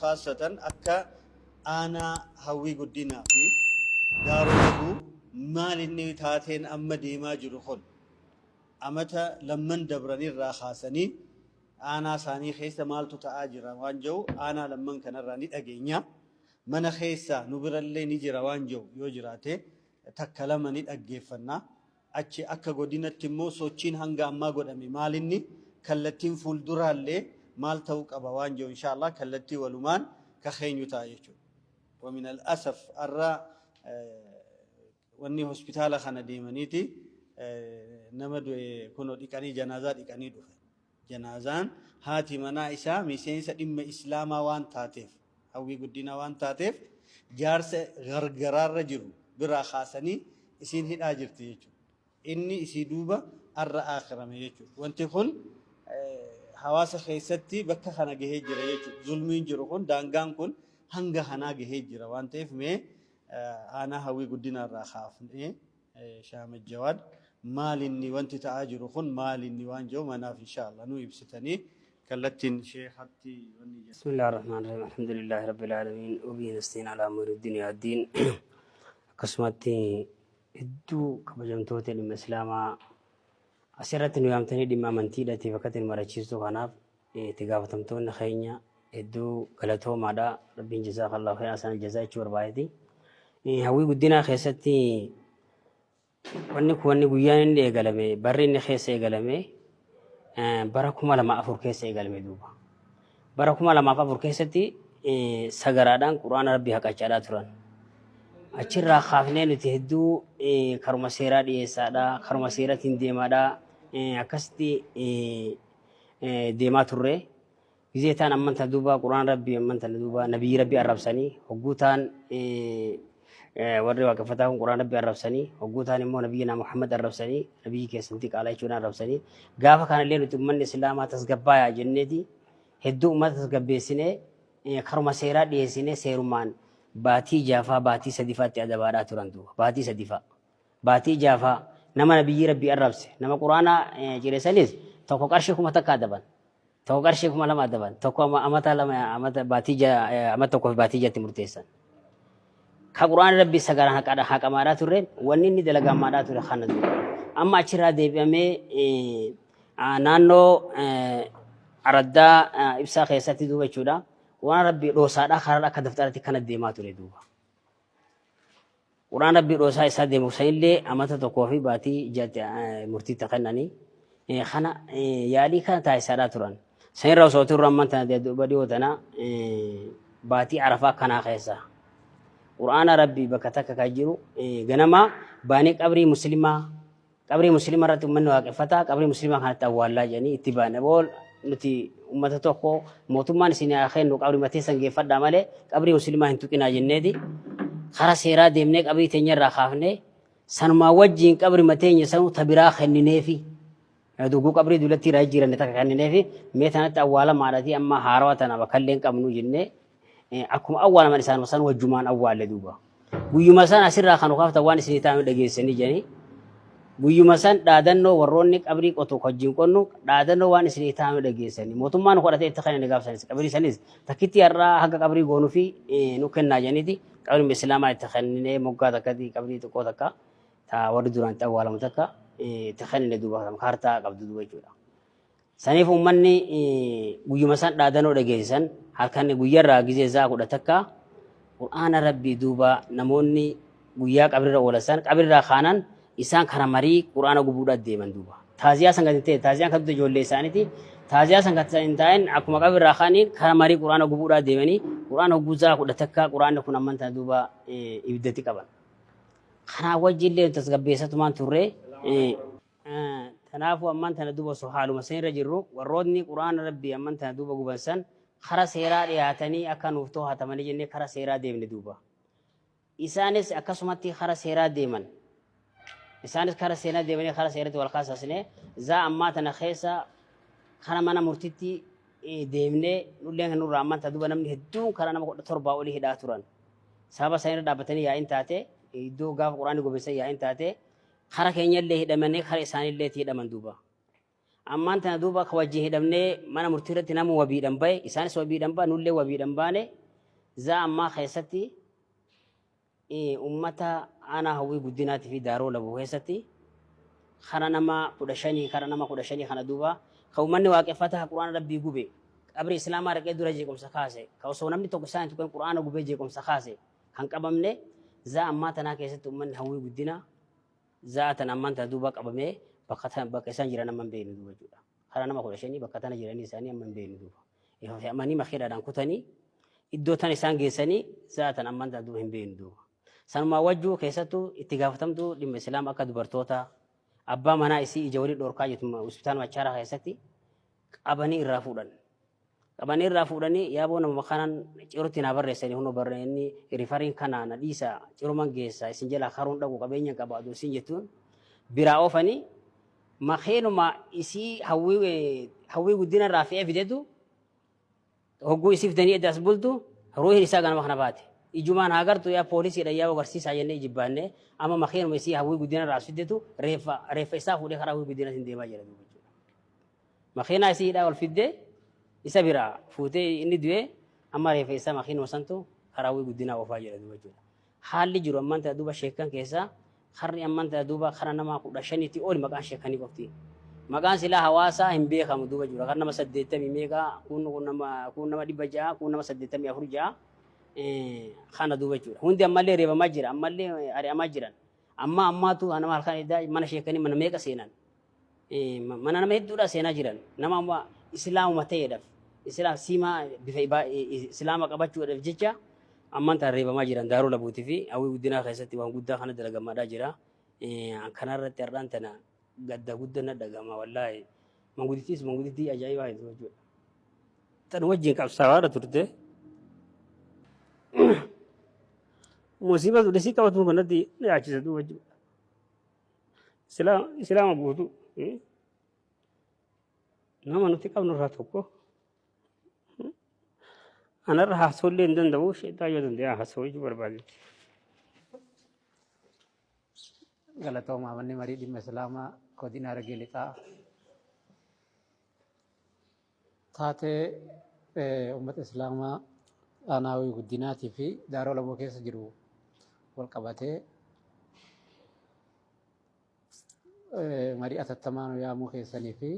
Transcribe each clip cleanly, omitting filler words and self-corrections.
خاصة أكا أنا هوي قدنا في دارو مال إني تاتين أما ديما جرخون أمتا لمن دبرني الراخاسني أنا ساني خيسة مالتو تآجر وانجو أنا لمن كان راني أجينيا من خيسة نبر اللي نجرا وانجو يوجراته تكلمني أجيفنا أشي أكا قدنا تمو سوتشين هنگا أما قدامي مالني كالتين فول درا اللي مال توك أبا وانجو إن شاء الله كالتي ولمان كخين يتايجو ومن الأسف أرى واني هوسبيتال خانا ديمانيتي نمدو كنو ديكاني جنازات ديكاني دوفن جنازان هاتي منائسا ميسينسا دم إسلاما وان تاتيف هوي قدنا وان تاتيف جارس غرغرار رجرو برا خاسني اسين هيد آجرتي يجو إني اسي دوبا أرى آخرم يجو وانتي خل حواس خيستي بكا خانا جهيج جرا يجو ظلمين جرو خون دانگان كون هنگا خانا جهيج جرا وانتيف مي أنا هوي قدنا را خافني شام الجواد مال إني وانت تأجر خن مال إني وانجو مناف إن شاء الله نو يبستني كلتين شيخ حتى بسم الله الرحمن الرحيم الحمد لله رب العالمين وبه نستعين على أمور الدنيا والدين قسمتي هدو كبجمتوت الإسلام أسرت نيامتني دم منتي التي فكت المرشيز غناف تجافتمتون خينيا هدو قلتهم ماذا ربي جزاك الله خير أحسن الجزاء شور بايدي هوي قدنا خيستي wanni guyyaan inni eegalame barri inni keessa eegalame bara 2004 keessa eegalame duuba bara 2004 keessatti sagaraadhaan quraana rabbii haqachaadhaa turan achirraa kaafnee nuti hedduu karuma seeraa dhiyeessaadha karuma seeratiin deemaadha akkasitti deemaa turre gizee taan ammanta duuba quraana rabbii ammanta duuba nabiyyi rabbii arrabsanii hogguutaan warri waaqeffataa quraan rabbi arrabsanii hogguutaan immoo nabiyina Muhammad arrabsanii nabiyyi keessatti qaalaa jechuun arrabsanii gaafa kanallee nuti ummanni islaamaa tasgabbaayaa jenneeti hedduu ummata tasgabbeessinee karuma seeraa dhiyeessinee seerumaan baatii jaafaa baatii sadifaatti adabaadhaa turan duuba baatii jaafaa nama nabiyyi rabbi arrabse nama quraana jireessanis tokko qarshii 1000 takka adaban tokko qarshii 2000 adaban tokko amata lama amata tokko baatii jatti murteessan كقرآن ربي سجارة هكذا حكمارات ترين ونيني دلقا مارات ترين خانة أما أشرا ديبيامي نانو أردا إبسا خيساتي دوبا چودا قرآن ربي روسا خارا كدفتارتي كانت ديما ترين دوبا قرآن ربي روسا إسا ديمو سين لي أمتا تقوفي باتي جات مرتي تقنني خانا يالي كانت إسارة ترين سين روسو ترين من تنا دوبا ديوتنا باتي عرفا كانا خيسا قرآن ربي بكتك كاجرو جنما باني قبري مسلمة رات من واقفتا قبري مسلمة كانت أولا جاني اتبانا بول نتي أمتا توكو موتمان سيني آخين نو قبري متي سنجي فدا مالي قبري مسلمة هنتوكينا جنيدي خرا سيرا ديمني قبري تنير راخافني سنما وجين قبري متين يسنو تبرا خنينيفي دوغو قبري دولتي راجيرا نتاك خنينيفي ميتانت أولا مالتي أما هارواتنا بكالين قبنو جني أكم أول ما نسان وصل وجمان أول لدوبا بيوم مثلا أسير راخانو خافت وان سنيتام دقيسني جاني بيوم مثلا دادنو ورونك أبريك أو تخجين كونو دادنو وان سنيتام دقيسني موتومان خورته اتخاني نقاف سنس قبري سنس تكتي أرى حق قبري قونو في نوكن ناجاني دي قبري مسلما اتخاني مقا تكدي قبري تكو تكا تا وردوران تا أول متكا اتخاني لدوبا مخارتا قبض دوبا جودا سنيف أمني بيوم مثلا دادنو دقيسن halkan guyyaa irraa gizee zaa godhatakka qur'aana rabbii duuba namoonni guyyaa qabrirra oolasan qabrirraa kaanan isaan kana marii qur'aana gubuudhaa deeman duuba taaziyaa sangatin ta'e taaziyaan kan ijoollee isaaniiti taaziyaa sangatin ta'en akkuma qabrirraa kaanii kana marii qur'aana gubuudhaa deemanii qur'aana hogguu zaa godhatakka qur'aanni kun ammanta duuba ibiddatti qaban kanaa wajjillee tasgabbeessatumaan turre tanaafu ammantana duuba haaluma sanirra jirru warroonni qur'aana rabbii ammantana duuba gubansan خرا سيرا دياتني أكن وفتو هاتمني جنة خرا سيرا ديمن دوبا إسانس أكسمتي خرا سيرا ديمن إسانس خرا سيرا ديمن خرا سيرا والخاص أسنة زا أما تنخيسا خرا منا مرتدي ديمنه نولين نور رحمن تدوبا نمني هدوم خرا نما قد تربا ولي هداتوران سابا سيرا دابتني يا إنتاته يدو غاف قرآن قبسة يا إنتاته خرا كينيا اللي هدمني خرا إسان اللي تيدا من دوبا ammaan tana duuba ka wajjin hidhamnee mana murtii irratti nama wabiidhan bahe isaanis wabiidhan bahe nullee wabiidhan baane zaa ammaa keessatti ummata aanaa hawwii guddinaatii fi daaroo labuu keessatti kana nama 15 kana duuba ka ummanni waaqeffataa quraana rabbii gube qabri islaamaa dhaqee dura jeequmsa kaase ka osoo namni tokko isaan tuqan quraana gubee jeequmsa kaase kan qabamne zaa ammaa tanaa keessatti ummanni hawwii guddina zaa tan ammaan tana duuba qabamee bakka isaan jiran amma hin beeknu duuba jechuudha. Karaa nama 15 bakka tana jiranii isaanii amma hin beeknu duuba. Amanii makiidhaadhaan kutanii iddoo tan isaan geessanii zaatan ammaan tana duuba hin beeknu duuba. Sanumaa wajjuu keessattuu itti gaafatamtuu dhimma islaama akka dubartoota abbaa manaa isii ija walii dhorkaa jettuma hospitaala Machaaraa keessatti qabanii irraa fuudhan. Qabanii irraa fuudhanii yaaboo nama kanaan cirutti naa barreessanii hunoo barreessanii rifariin kanaa na dhiisa ciruman geessa isin jalaa karuun dhaqu qabeenya qabaatu isin jettuun biraa oofanii makiinuma isii hawwii guddina irraa fe'ee fidetu hogguu isii fidanii eddaas bultu ruuhin isaa ganama kana baate. Ijumaan agartu yaa poolisiidha yaa agarsiisaa jennee jibbaannee amma makiinuma isii hawwii guddina irraa fidetu reeffa isaa fuudhee karaa hawwii guddina isin deemaa jira duuba jechuudha. Makiinaa isiidhaa ol fiddee isa biraa fuutee inni du'ee amma reeffa isaa makiinuma santu karaa hawwii guddinaa oofaa jira duuba jechuudha. Haalli jiru ammaan ta'e duuba sheekan keessaa harri ammaan ta'e duuba kara nama 15 oli maqaan sheekanii qofti. Maqaan silaa hawaasaa hin beekamu duuba jechuudha. Kan nama 80 meeqa kun nama 600 kun nama 84 kana duuba jechuudha. Hundi ammallee reebamaa jira ammallee ari'amaa jiran. Ammaatu nama halkan eddaa mana sheekanii mana meeqa seenan. Mana nama hedduudha seenaa jiran. Nama amma islaamuma ta'eedhaaf islaam siimaa bifa islaama qabachuudhaaf jecha ammaan tana reebamaa jiran daaroo labuutii fi hawwii guddinaa keessatti waan guddaa kana dalagamaadhaa jira. Kanarratti har'aan tana gadda guddaa na dhagama wallaahi mangudittii ajaa'ibaa hedduu jechuudha. Tan wajjin qabsaa'aa turte. Musiibaa dhesii qabatu kanatti yaachisa duuba jechuudha. Islaama guutuu nama nuti qabnu irraa tokko anarra haasawullee hin danda'u sheetaa yoo danda'e haasawuu jechuu barbaadetti. Galatooma manni marii dhimma islaamaa godina Harargee Lixaa taatee uummata islaamaa aanaa hawwii guddinaatii fi daaroo laboo keessa jiru wal qabatee marii atattamaan yaamuu keessanii fi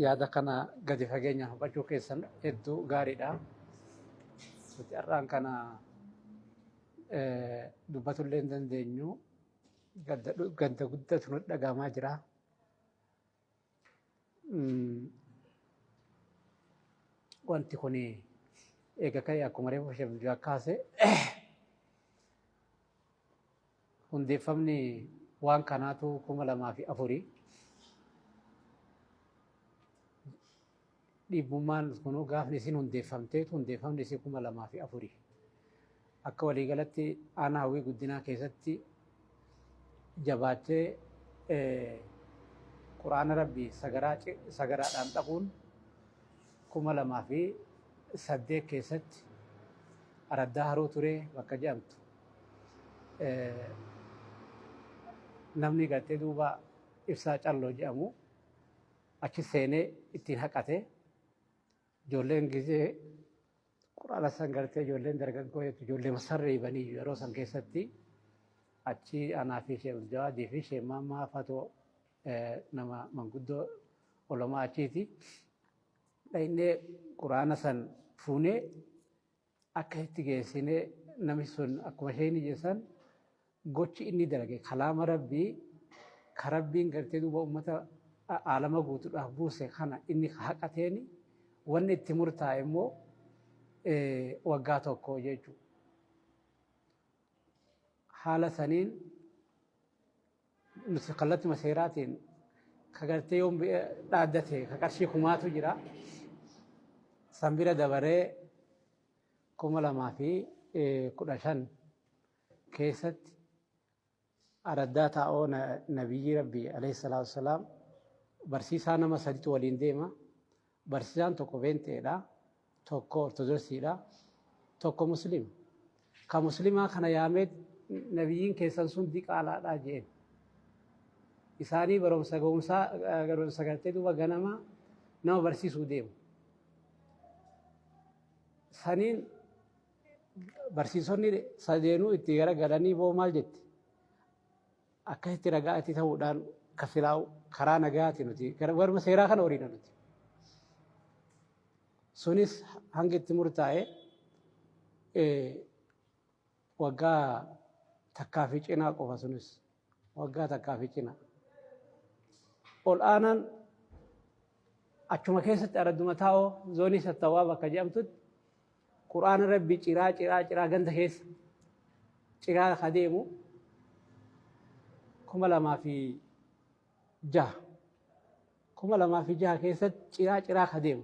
yaada kana gadi fageenyaan hubachuu keessan hedduu gaariidha. Nuti har'aan kana dubbatullee hin dandeenyu gadda guddatu nutti dhagahamaa jira. Wanti kun eega ka'e akkuma reefu Sheekh kaase hundeeffamni waan kanaatu 2004 dhiibbummaan kunuu gaafni isin hundeeffamni isin 2004 akka waliigalatti aanaa hawwii guddinaa keessatti jabaachee quraana rabbii sagaraadhaan dhaquun 2008 keessatti araddaa haroo turee bakka jedhamtu namni gartee duuba ibsaa calloo jedhamu achi seenee ittiin haqate ijoolleen gisee quraana san gartee ijoolleen dargaggoo ijoollee masarree banii yeroo san keessatti achi anaa fi Sheekh Jawaadii fi Sheekh Maammaa Fatoo nama manguddoo ulamaa achiiti. Dhaynee quraana san fuunee akka itti geessinee namni sun akkuma isheen ijjeessan gochi inni dalage kalaama rabbii ka rabbiin gartee duuba uummata aalama guutuudhaaf buuse kana inni haqateeni wanni itti murtaa'e immoo waggaa tokko jechuudha. Haala saniin nuti kallattii seeraatiin ka gartee yoo dhaaddate ka qarshii kumaatu jira. San bira dabaree 2015 keessatti araddaa taa'oo nabiyyi rabbii alayhi salaatu wasalaam barsiisaa nama sadiitu waliin deema. Barsiisaan tokko beenteedha, tokko ortodoksiidha, tokko musliima. كمسلمة كان يامد نبيين كيسان سن ديك على راجين إساني بروم سقرتي دوبا غنما نو برسي سوديم سنين برسيسوني سادينو اتغارا غداني بو مال جت أكثر رجاءتي ثودان كفلاو خرا نجاتي نتي ورم سيرا كان أورينا نتي سونيس هنگت مرتاعه وجا تكافيجنا قفا سونيس وجا تكافيجنا الآن أشوما كيسة أردما تاو زوني ستوابا كجامتود قرآن ربي چرا گند كيس چرا خديمو كملا ما في جاه كملا ما في جاه كيسة چرا خديمو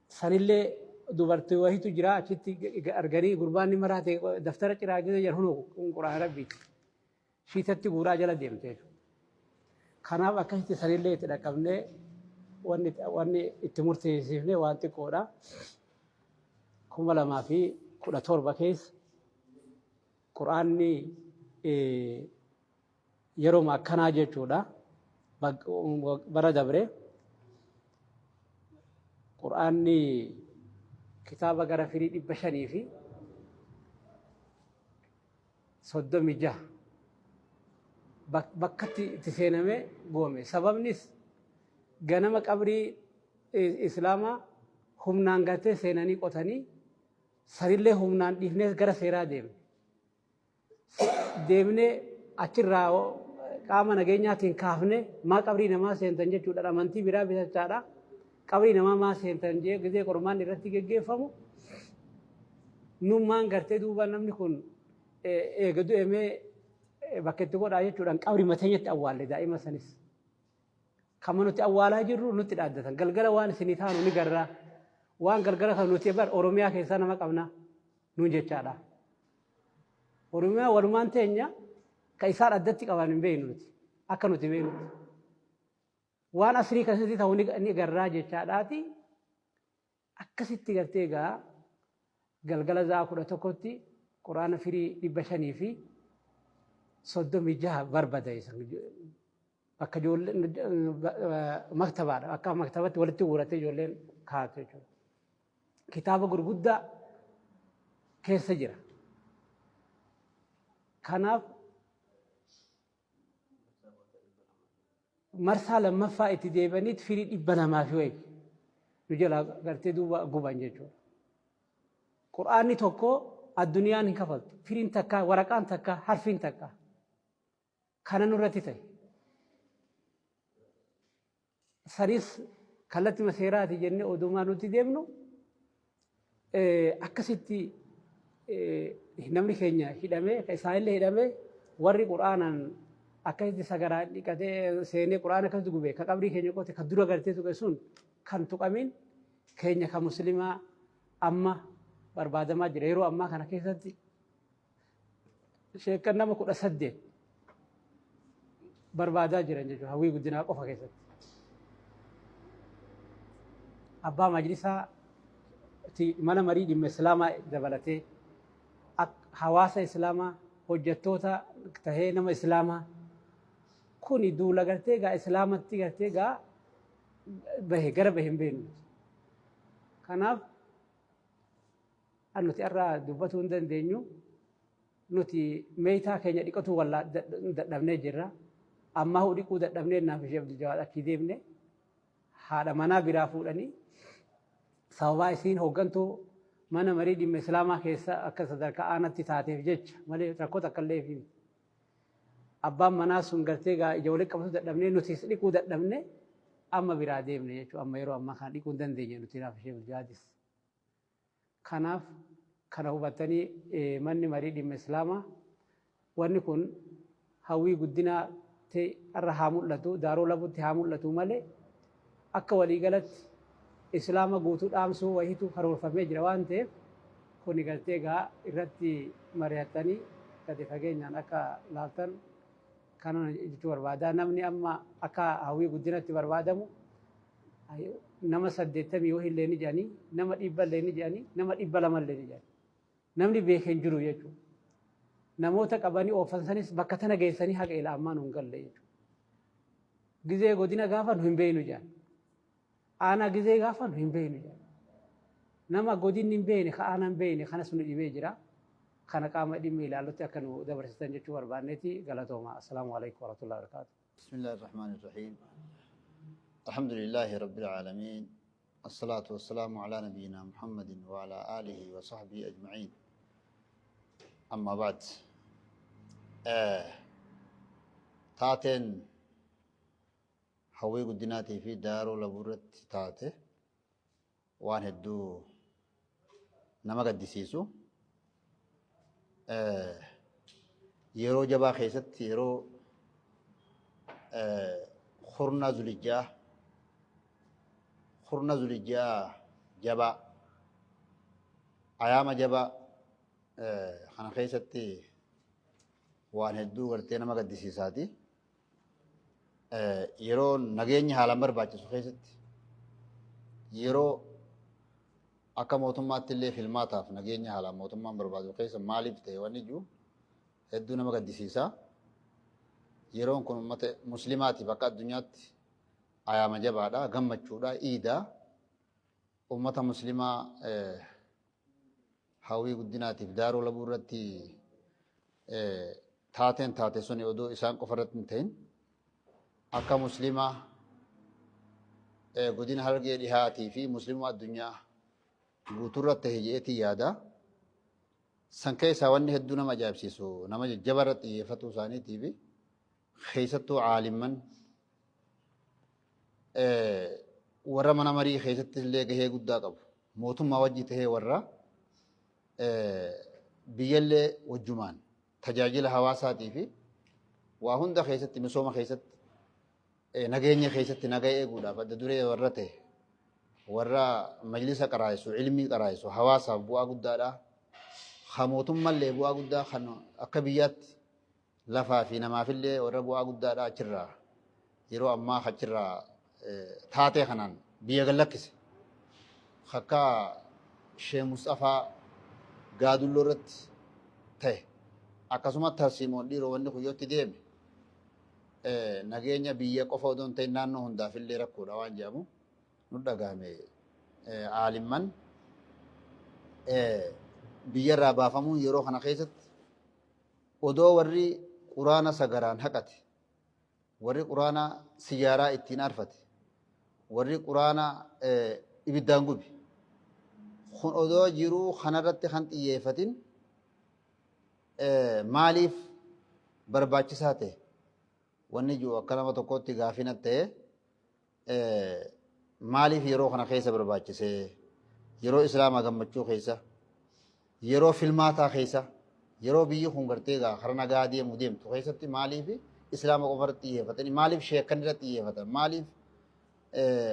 سنلي دوبرتي وهي تجرا أشتي أرجري قرباني مراتي دفتر چرا جد يرهنو قرآن ربي شيتتي قرا جلا ديمته خنا وكهت سنلي تدكمنه واني اتمرتي سيفني وانتي كورا كملا ما في كودا توربا كيس قرآني يرو ما كنا جيتودا برا دبره قرآني كتابة غرا فريد بشني في صدومي جاه بكتي تسينمي قومي سبب نيس غنم قبري اسلاما هم نانغته سيناني قوتاني سريله هم نان ديفنس غرا سيرا ديمني اچراو قام نگينياتين كافني ما قبري نما سينتن جچودا منتي بيرا بيچادا قبري نما ما سينتن جي گزي قرمان رتي گگيفمو نومان غرتي دوبا نمني كون اگدو امي بكتو قدا جچودان قبري متنيت اوال دائما سنس كمنوتي أولا جرو نوتي دادتن غلغلا وان سنيتانو نغرا وان غلغلا كنوتي بار اوروميا كيسانا ما قبنا نونجچادا اوروميا ورمان تينيا كيسار ادتي قوانين بينوتي اكنوتي بينوتي وان اسري كسيتي تاوني نغرا جچاداتي اكسيتي غرتيغا غلغلا زاكو تكوتي قران فري دبشني في صدومي جاه بربدايس akka ijoolleen maktabaadha akka maktabatti walitti guuratee ijoolleen kaa'atu jechuudha. Kitaaba gurguddaa keessa jira. Kanaaf marsaa lammaffaa itti deebaniit firii 200 fi wayi nu jala gartee duuba guban jechuudha. Qur'aanni tokko addunyaan hin kafaltu. Firiin takka waraqaan takka harfiin takka kana nurratti ta'e. سريس كلت مسيرات جنة ودوما نوتي ديمنو أكسيتي نمني كينيا هيدامي كيسائل هيدامي وري قرآنا أكسيتي سجرات كده سيني قرآن كده تقولي كقبري كينيا كده كدورة قرتي تقولون كان تقامين كينيا كمسلمة أما بربادة ما جريرو أما كان كيساتي شيء كنا ما كنا سدّي بربادة جرينجو هوي قدنا قفا كيساتي أبا مجلسا mana marii dhimma islaamaa dabalatee hawaasa islaamaa hojjettoota tahee nama islaamaa kuni duula gartee gaa islaamatti gartee gaa bahe gara bahe hin beeknu. Kanaaf nuti irraa dubbatuu hin dandeenyu nuti meeshaa keenya dhiqatuu wallaa dadhabnee jirra. Amma hoo dhiquu dadhabnee naaf ishee Abdul Jawaad achi deemne haadha manaa biraa fuudhanii sababaa isiin hooggantuu mana marii dhimma islaamaa keessa akka sadarkaa aanatti taateef jecha malee rakkoota akka illee fi abbaan manaa sun gartee gaa ijoollee qabatu dadhabnee nuti dhiquu dadhabne amma biraa deemne jechuudha. Amma yeroo ammaa kana dhiquu hin dandeenye nuti naaf ishee Abdul Jawaadis. Kanaaf kana hubattanii manni marii dhimma islaamaa wanni kun hawwii guddinaa irra haa mul'atu daaroo lafutti haa mul'atu malee akka waliigalatti islaama guutuu dhaamsuu wayitu karoorfamee jira waan ta'eef kuni galtee gaa irratti mari'attanii gadi fageenyaan akka laaltan kana jechuu barbaadaa. Namni amma akka hawwii guddinatti barbaadamu nama 80 yoo illee ni jedhanii nama 100 illee ni jedhanii nama 200 illee ni jedhanii namni beekee hin jiru jechuudha. Namoota qabanii oofansanis bakka tana geessanii haqa ila ammaa nu hin galle jechuudha. Gizee godina gaafa nu hin beeknu jedhan. Aanaa gizee gaafa nu hin beeknu jedhan. Nama godinni hin beekne ka aanaa hin beekne kanas nu dhibee jira. Kana qaama dhimmi ilaalutti akka nu dabarsitan jechuu barbaanneeti galatooma. Assalaamu alaikum warahmatullahi wabarakatuh. Bismillahir Rahmanir Rahim. Alhamdulillahi Rabbil Alamin. الصلاة والسلام على نبينا محمد وعلى آله وصحبه أجمعين. أما بعد تاتين حوي قدناتي في دارو لبورت تاته وان هدو نما قد سيسو يرو جبا خيست يرو خرنا زلجاه جبا أيام جبا خنا خيستي وان هدو غرتي نما قد سيساتي يرو نگeenyi haalan barbaachisu keessatti yeroo akka mootummaatti illee filmaataaf nageenya haalaan mootummaan barbaadu keessa maaliif ta'e wanni jiru hedduu nama gaddisiisa. Yeroon kun uummata muslimaatiif akka addunyaatti ayyaana jabaadha, gammachuudha, iida. Uummata muslimaa hawwii guddinaatiif daaroo labuu irratti taateen taate suni odoo isaan qofa irratti hin ta'in akka muslimaa godina Harargee dhihaatii fi muslimaa addunyaa guutuurratti hijeetii yaada. San keessaa wanni hedduu nama ajaa'ibsiisu nama jajjaba irratti xiyyeeffatuu isaaniitii fi keessattuu caalimman warra mana marii keessatti illee gahee guddaa qabu. Mootummaa wajji tahee warra biyyallee wajjumaan tajaajila hawaasaatii fi waa hunda keessatti misooma keessatti nageenya keessatti nagaa eeguudhaaf adda duree warra ta'e warra majlisa qaraa'isu ilmii qaraa'isu hawaasaaf bu'aa guddaadha. Ha mootummallee bu'aa guddaa kan akka biyyaatti lafaa fi namaafillee warra bu'aa guddaadha achirraa yeroo ammaa achirraa taatee kanaan biyya gallakkise akka Sheekh Mustafaa Gaadulloo irratti ta'e akkasumas tarsiimoon dhiiroo wanni kuyyootti deeme nageenya biyya qofa odoo hin ta'in naannoo hundaafillee rakkoodha waan jedhamu nu dhagahame. Aalimman biyyarraa baafamuun yeroo kana keessatti odoo warri quraana sagaraan haqate, warri quraana siyaaraa ittiin arfate, warri quraana ibiddaan gubi kun odoo jiruu kanarratti kan xiyyeeffatin maaliif barbaachisaa ta'e wanni jiru akka nama tokkotti gaafina ta'e maaliif yeroo kana keessa barbaachisee yeroo islaamaa gammachuu keessa yeroo filmaataa keessa yeroo biyyi kun gartee kara nagaa deemtu keessatti maaliif islaama qofa irratti xiyyeeffatanii maaliif sheekkan irratti xiyyeeffatan maaliif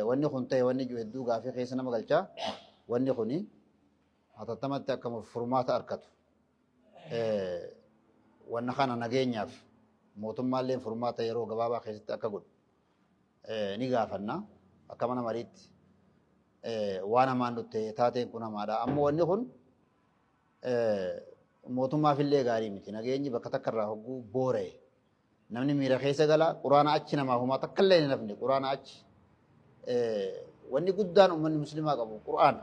wanni kun ta'e wanni jiru hedduu gaafii keessa nama galchaa. Wanni kuni hatattamatti akka furmaata argatu wanna kana nageenyaaf mootummaallee furmaata yeroo gabaabaa keessatti akka godhu ni gaafanna akka mana mariitti waan hamaan dhutte taateen kun hamaadha. Ammoo wanni kun mootummaafillee gaarii miti. Nageenyi bakka takka irraa hogguu boora'e namni miira keessa gala quraana achi namaa humaa takka illee hin hafne quraana achi wanni guddaan uummanni muslimaa qabu quraana.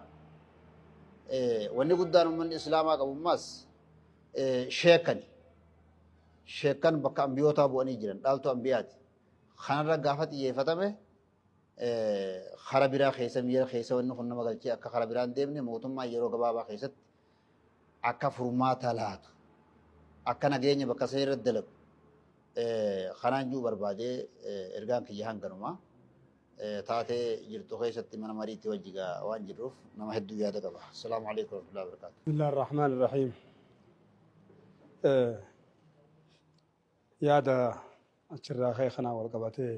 Wanni guddaan uummanni islaamaa qabu ammas sheekkan bakka ambiyootaa bu'anii jiran dhaaltu ambiyaati. Kanarra gaafa xiyyeeffatame kara biraa keessa miira keessa wanni kun nama galchee akka kara biraan deemne mootummaa yeroo gabaabaa keessatti akka furmaata laatu akka nageenya bakka isaa irratti dalagu kanaan juu barbaadee ergaan kiyya hanganumaa. taatee jirtu keessatti mana mariitti wajjigaa waan jirruuf nama hedduu yaada qaba. Assalaamu alaykum wa rahmatullahi wa barakatuh. Bismillahir Rahmanir Rahim. Yaada achirraa ka'e kanaa wal qabatee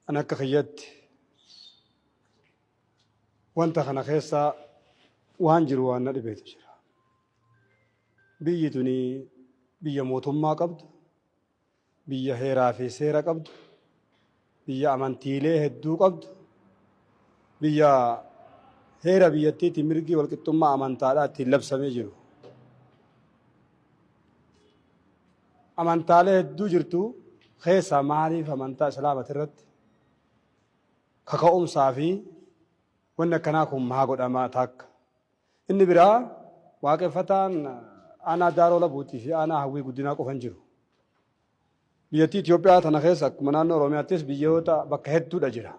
an akka kiyyatti wanta kana keessa waan jiru waan na dhibeetu jira. Biyyi tuni biyya mootummaa qabdu, biyya heeraa fi seera qabdu, biyya amantiilee hedduu qabdu, biyya heera biyyattiitti mirgi walqixxummaa amantaadhaa ittiin labsamee jiru. Amantaalee hedduu jirtu keessaa maaliif amantaa islaamati irratti kaka'umsaa fi wanni akkanaa kun maa godhamaa takka. Inni biraa waaqeffataan aanaa daaroo labuutii fi aanaa hawwii guddinaa qofan jiru. Biyyattii Itoophiyaa tana keessa akkuma naannoo Oromiyaattis biyyoota bakka hedduudha jira.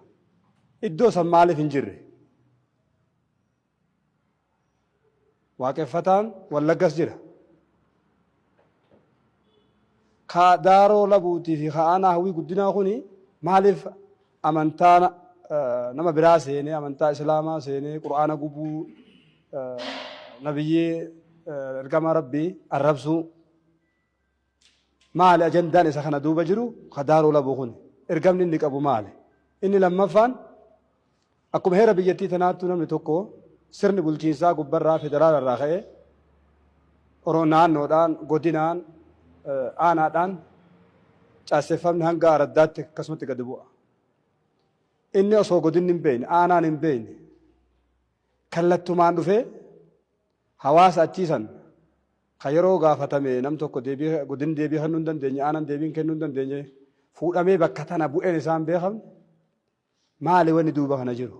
Iddoo san maaliif hin jirre? Waaqeffataan Wallaggas jira. Ka daaroo labuutii fi ka aanaa hawwii guddinaa kuni maaliif amantaa nama biraa seenee amantaa islaamaa seenee qur'aana gubuu nabiyyee ergama rabbii arrabsuu maali ajandaan isa kana duuba jiru ka daaroo labuu kun ergamni inni qabu maali? Inni lammaffaan akkuma heera biyyattii tanaattu namni tokko sirni bulchiinsaa gubbarraa federaalarraa ka'ee naannoodhaan godinaan aanaadhaan caaseffamni hanga araddaatti akkasumatti gadi bu'a. Inni osoo godinni hin beekne aanaan hin beekne kallattumaan dhufee hawaasa achiisan ka yeroo gaafatame nam tokko godin deebii kennuu hin dandeenye aanaan deebii kennuu hin dandeenye fuudhamee bakka tana bu'een isaan beekamne maali wanni duuba kana jiru?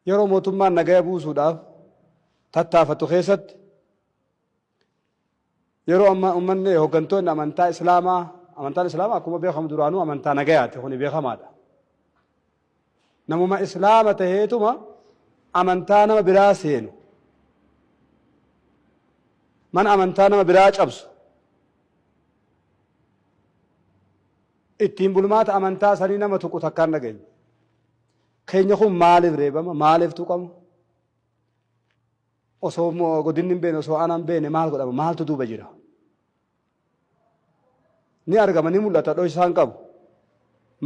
Yeroo mootummaan nagaya buusuudhaaf tattaafatu keessatti yeroo ummanni hooggantoonni amantaan islaamaa akkuma beekamu duraanuu amantaa nagayaati kuni beekamaadha. Namuma islaama taheetuma amantaa nama biraa seenu mana amantaa nama biraa cabsu ittiin bulmaata amantaa sanii nama tuqu takkaan dhageenye. Keenya kun maaliif reebama? Maaliif tuqama? Osoo godinni hin beekne osoo aanaan hin beekne maal godhama? Maaltu duuba jira? Ni argama ni mul'ata dhoo isaan qabu.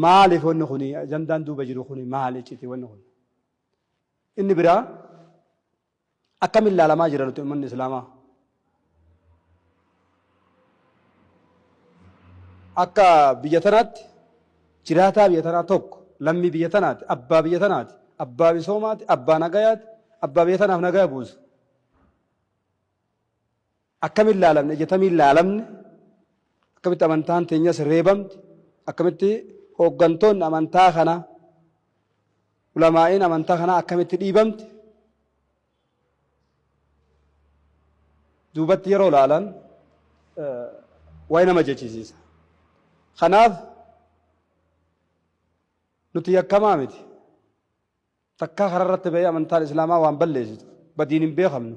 Maaliif wanni kuni ajandaan duuba jiru kuni maali citi wanni kuni? Inni biraa akkamiin ilaalamaa jira nuti uummanni islaamaa? Akka biyya tanaatti jiraataa biyya tanaa tokko lammii biyya tanaati abbaa biyya tanaati abbaa misoomaati abbaa nagayaati abbaa biyya tanaaf nagaya buusu. Akkamiin ilaalamne ijatamiin ilaalamne akkamitti amantaan teenyas reebamti akkamitti hooggantoonni amantaa kana ulamaa'iin amantaa kana akkamitti dhiibamti duubatti yeroo ilaalan waa'ee nama jechisiisa. Kanaaf nuti yakkamaa miti takkaa kararratti bahee amantaan islaamaa waan balleessitu badiin hin beekamnu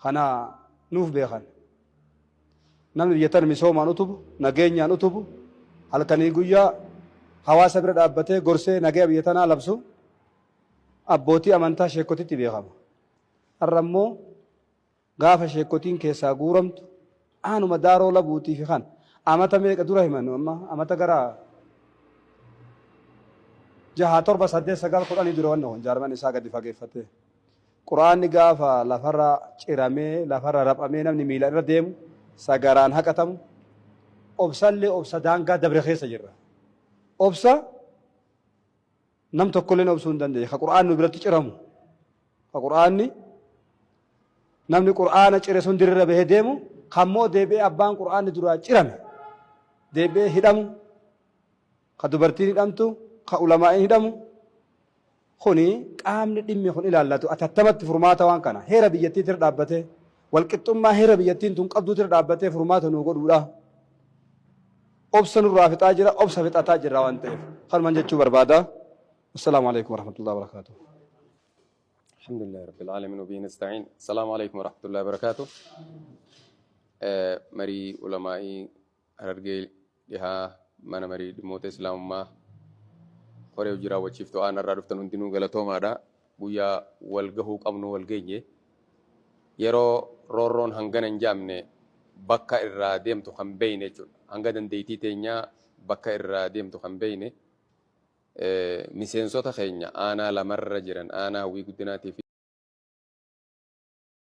kana nuuf beekan. Namni biyya tana misoomaan utubu nageenyaan utubu halkanii guyyaa hawaasa bira dhaabbatee gorsee nagaya biyya tanaa labsu abbootii amantaa sheekotitti beekama. Har'a immoo gaafa sheekotiin keessaa guuramtu aanuma daaroo labuutii fi kan amata meeqa dura himan amma amata gara 6 7 8 9 10 dura wannan jaarman isaa gadi fageeffatee quraanni gaafa lafarra ciramee lafarra raphamee namni miila irra deemu sagaraan haqatamu obsallee obsa daangaa dabre keessa jirra. Obsa nam tokkolleen obsuu hin dandeenye ka quraanni nu biratti ciramu ka quraanni namni quraana cire sun dirra bahee deemu kammoo deebi'ee abbaan quraanni duraa cirame deebi'ee hidhamu ka dubartiin hidhamtu ka ulamaa'in hidhamu kuni qaamni dhimmi kun ilaallatu atattamatti furmaata waan kana heera biyyattii tir dhaabbatee walqixxummaa heera biyyattiin tun qabduu tir dhaabbatee furmaata nuu godhuudha. Obsa nurraa fixaa jira obsa fixataa jira waan ta'eef kanumaan jechuu barbaada. Assalaamu alaikum warahmatullahi wabarakatuh. الحمد لله رب العالمين وبه نستعين. السلام عليكم ورحمة الله وبركاته. مري علمائي هرجيل لها mana marii dhimmoota islaamummaa qoree jira wachiiftu aan irraa dhuftan hundinuu galatoomaadha. Guyyaa wal gahuu qabnu wal geenye yeroo roorroon hangana hin jaamne bakka irraa deemtu kan beeyne jechuudha. Hanga dandeettii teenyaa bakka irraa deemtu kan beeyne miseensota keenya aanaa lamarra jiran aanaa hawwii guddinaatii fi